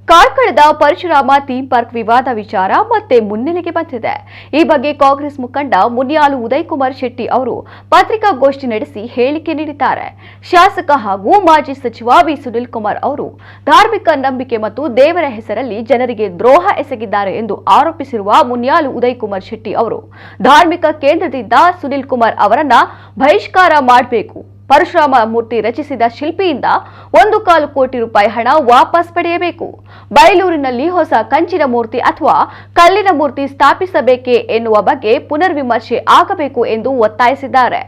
ಕಾರ್ಕಳದ Parashurama theme park ವಿವಾದ ವಿಚಾರ ಮತ್ತೆ ಮುನ್ನೆಲೆಗೆ ಬಂದಿದೆ. ಈ ಬಗ್ಗೆ ಕಾಂಗ್ರೆಸ್ ಮುಖಂಡ ಮುನಿಯಾಲು ಉದಯಕುಮಾರ್ ಶೆಟ್ಟಿ ಅವರು ಪತ್ರಿಕಾಗೋಷ್ಠಿ ನಡೆಸಿ ಹೇಳಿಕೆ ನೀಡಿದ್ದಾರೆ. ಶಾಸಕ ಹಾಗೂ ಮಾಜಿ ಸಚಿವ ವಿ ಸುನಿಲ್ ಕುಮಾರ್ ಅವರು ಧಾರ್ಮಿಕ ನಂಬಿಕೆ ಮತ್ತು ದೇವರ ಹೆಸರಲ್ಲಿ ಜನರಿಗೆ ದ್ರೋಹ ಎಸಗಿದ್ದಾರೆ ಎಂದು ಆರೋಪಿಸಿರುವ ಮುನಿಯಾಲು ಉದಯಕುಮಾರ್ ಶೆಟ್ಟಿ ಅವರು ಧಾರ್ಮಿಕ ಕೇಂದ್ರದಿಂದ ಸುನಿಲ್ ಕುಮಾರ್ ಅವರನ್ನ ಬಹಿಷ್ಕಾರ ಮಾಡಬೇಕು, ಪರಶುರಾಮ ಮೂರ್ತಿ ರಚಿಸಿದ ಶಿಲ್ಪಿಯಿಂದ 1.25 ಕೋಟಿ ರೂಪಾಯಿ ಹಣ ವಾಪಸ್ ಪಡೆಯಬೇಕು, ಬೈಲೂರಿನಲ್ಲಿ ಹೊಸ ಕಂಚಿನ ಮೂರ್ತಿ ಅಥವಾ ಕಲ್ಲಿನ ಮೂರ್ತಿ ಸ್ಥಾಪಿಸಬೇಕೇ ಎನ್ನುವ ಬಗ್ಗೆ ಪುನರ್ವಿಮರ್ಶೆ ಆಗಬೇಕು ಎಂದು ಒತ್ತಾಯಿಸಿದ್ದಾರೆ.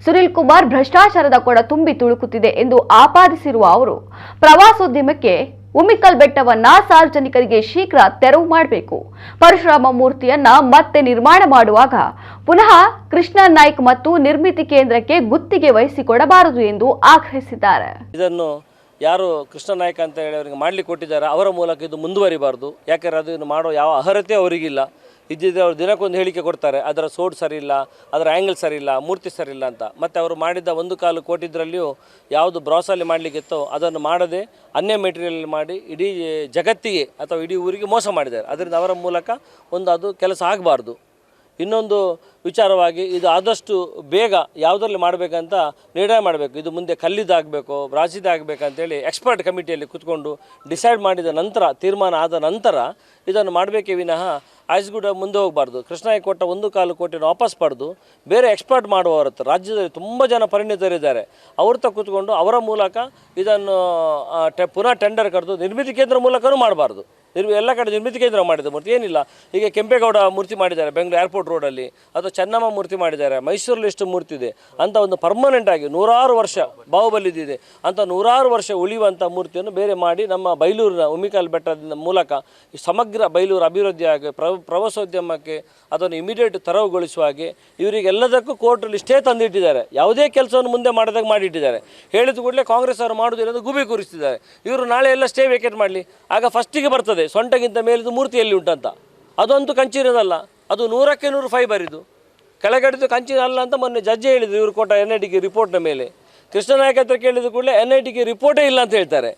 ಸುನಿಲ್ ಕುಮಾರ್ ಭ್ರಷ್ಟಾಚಾರದ ಕೊಡ ತುಂಬಿ ತುಳುಕುತ್ತಿದೆ ಎಂದು ಆಪಾದಿಸಿರುವ ಅವರು ಪ್ರವಾಸೋದ್ಯಮಕ್ಕೆ ಉಮಿಕಲ್ ಬೆಟ್ಟವನ್ನ ಸಾರ್ವಜನಿಕರಿಗೆ ಶೀಘ್ರ ತೆರವು ಮಾಡಬೇಕು, ಪರಶುರಾಮ ಮೂರ್ತಿಯನ್ನ ಮತ್ತೆ ನಿರ್ಮಾಣ ಮಾಡುವಾಗ ಪುನಃ ಕೃಷ್ಣ ನಾಯ್ಕ್ ಮತ್ತು ನಿರ್ಮಿತಿ ಕೇಂದ್ರಕ್ಕೆ ಗುತ್ತಿಗೆ ವಹಿಸಿಕೊಡಬಾರದು ಎಂದು ಆಗ್ರಹಿಸಿದ್ದಾರೆ. ಇದನ್ನು ಯಾರು ಕೃಷ್ಣ ನಾಯ್ಕ ಅಂತ ಹೇಳಿ ಅವರಿಗೆ ಮಾಡಲಿಕ್ಕೆ ಕೊಟ್ಟಿದ್ದಾರೆ ಅವರ ಮೂಲಕ ಇದು ಮುಂದುವರಿಬಾರ್ದು. ಯಾಕಂದರೆ ಅದನ್ನು ಮಾಡೋ ಯಾವ ಅರ್ಹತೆ ಅವರಿಗಿಲ್ಲ. ಇದ್ದಿದ್ದರೆ ಅವರು ದಿನಕ್ಕೊಂದು ಹೇಳಿಕೆ ಕೊಡ್ತಾರೆ, ಅದರ ಸೋಡ್ ಸರಿ ಇಲ್ಲ, ಅದರ ಆ್ಯಂಗಲ್ ಸರಿ ಇಲ್ಲ, ಮೂರ್ತಿ ಸರಿ ಇಲ್ಲ ಅಂತ. ಮತ್ತು ಅವರು ಮಾಡಿದ್ದ 1.25 ಕೋಟಿದ್ರಲ್ಲಿಯೂ ಯಾವುದು ಬ್ರಾಸಲ್ಲಿ ಮಾಡಲಿಕ್ಕಿತ್ತೋ ಅದನ್ನು ಮಾಡದೆ ಅನ್ಯ ಮೆಟೀರಿಯಲ್ ಮಾಡಿ ಇಡೀ ಜಗತ್ತಿಗೆ ಅಥವಾ ಇಡೀ ಊರಿಗೆ ಮೋಸ ಮಾಡಿದ್ದಾರೆ. ಅದರಿಂದ ಅವರ ಮೂಲಕ ಅದು ಕೆಲಸ ಆಗಬಾರ್ದು. ಇನ್ನೊಂದು ವಿಚಾರವಾಗಿ ಇದು ಆದಷ್ಟು ಬೇಗ ಯಾವುದರಲ್ಲಿ ಮಾಡಬೇಕಂತ ನಿರ್ಣಯ ಮಾಡಬೇಕು. ಇದು ಮುಂದೆ ಕಲ್ಲಿದ್ದಾಗಬೇಕು, ಬ್ರಾಸಿದಾಗಬೇಕಂತೇಳಿ ಎಕ್ಸ್ಪರ್ಟ್ ಕಮಿಟಿಯಲ್ಲಿ ಕೂತ್ಕೊಂಡು ಡಿಸೈಡ್ ಮಾಡಿದ ನಂತರ, ತೀರ್ಮಾನ ಆದ ನಂತರ ಇದನ್ನು ಮಾಡಬೇಕೇ ವಿನಃ ಆಯ್ಸ್ಗೂಡ ಮುಂದೆ ಹೋಗಬಾರ್ದು. ಕೃಷ್ಣಾಯ್ಕ ಕೊಟ್ಟ 1.25 ಕೋಟಿನ ವಾಪಸ್ ಪಡೆದು ಬೇರೆ ಎಕ್ಸ್ಪರ್ಟ್ ಮಾಡುವವರ ಹತ್ರ ರಾಜ್ಯದಲ್ಲಿ ತುಂಬ ಜನ ಪರಿಣಿತರಿದ್ದಾರೆ, ಅವ್ರ ಹತ್ರ ಕೂತ್ಕೊಂಡು ಅವರ ಮೂಲಕ ಇದನ್ನು ಪುನಃ ಟೆಂಡರ್ ಕರೆದು ನಿರ್ಮಿತಿ ಕೇಂದ್ರ ಮೂಲಕವೂ ಮಾಡಬಾರ್ದು. ಎಲ್ಲ ಕಡೆ ನಿರ್ಮಿತಿ ಕೇಂದ್ರ ಮಾಡಿದ ಮೂರ್ತಿ ಏನಿಲ್ಲ. ಈಗ ಕೆಂಪೇಗೌಡ ಮೂರ್ತಿ ಮಾಡಿದ್ದಾರೆ ಬೆಂಗಳೂರು ಏರ್ಪೋರ್ಟ್ ರೋಡಲ್ಲಿ, ಅಥವಾ ಚೆನ್ನಮ್ಮ ಮೂರ್ತಿ ಮಾಡಿದ್ದಾರೆ, ಮೈಸೂರಲ್ಲಿ ಎಷ್ಟು ಮೂರ್ತಿ ಇದೆ ಅಂತ ಒಂದು ಪರ್ಮನೆಂಟ್ ಆಗಿ 100 ವರ್ಷ ಬಾಹುಬಲಿದಿದೆ ಅಂತ 100 ವರ್ಷ ಉಳಿಯುವಂಥ ಮೂರ್ತಿಯನ್ನು ಬೇರೆ ಮಾಡಿ ನಮ್ಮ ಬೈಲೂರಿನ ಉಮಿಕಲ್ ಬೆಟ್ಟದ ಮೂಲಕ ಸಮಗ್ರ ಬೈಲೂರು ಅಭಿವೃದ್ಧಿಯಾಗಿ ಪ್ರವಾಸೋದ್ಯಮಕ್ಕೆ ಅದನ್ನು ಇಮಿಡಿಯೇಟ್ ತೆರವುಗೊಳಿಸುವ ಹಾಗೆ ಇವರಿಗೆಲ್ಲದಕ್ಕೂ ಕೋರ್ಟಲ್ಲಿ ಸ್ಟೇ ತಂದಿಟ್ಟಿದ್ದಾರೆ. ಯಾವುದೇ ಕೆಲಸವನ್ನು ಮುಂದೆ ಮಾಡಿದಾಗ ಮಾಡಿಟ್ಟಿದ್ದಾರೆ. ಹೇಳಿದ ಕೂಡಲೇ ಕಾಂಗ್ರೆಸ್ ಅವರು ಮಾಡುವುದಿಲ್ಲ ಎಂದು ಗುಬಿ ಕೂರಿಸ್ತಿದ್ದಾರೆ. ಇವರು ನಾಳೆ ಎಲ್ಲ ಸ್ಟೇ ವೇಕೇಟ್ ಮಾಡಲಿ, ಆಗ ಫಸ್ಟಿಗೆ ಬರ್ತದೆ ಸೊಂಟಗಿಂತ ಮೇಲಿದು ಮೂರ್ತಿ ಎಲ್ಲಿ ಉಂಟಂತ. ಅದಂತೂ ಕಂಚಿನದಲ್ಲ, ಅದು 100ಕ್ಕೆ 100 ಫೈಬರ್. ಇದು ಕೆಳಗಡೆದು ಕಂಚಿನ ಅಲ್ಲ ಅಂತ ಮೊನ್ನೆ ಜಡ್ಜ್ ಹೇಳಿದರು ಇವರು ಕೊಟ್ಟ NITಗೆ ರಿಪೋರ್ಟ್ನ ಮೇಲೆ. ಕೃಷ್ಣ ನಾಯ್ಕ ಹತ್ರ ಕೇಳಿದ ಕೂಡಲೇ NITಗೆ ರಿಪೋರ್ಟೇ ಇಲ್ಲ ಅಂತ ಹೇಳ್ತಾರೆ.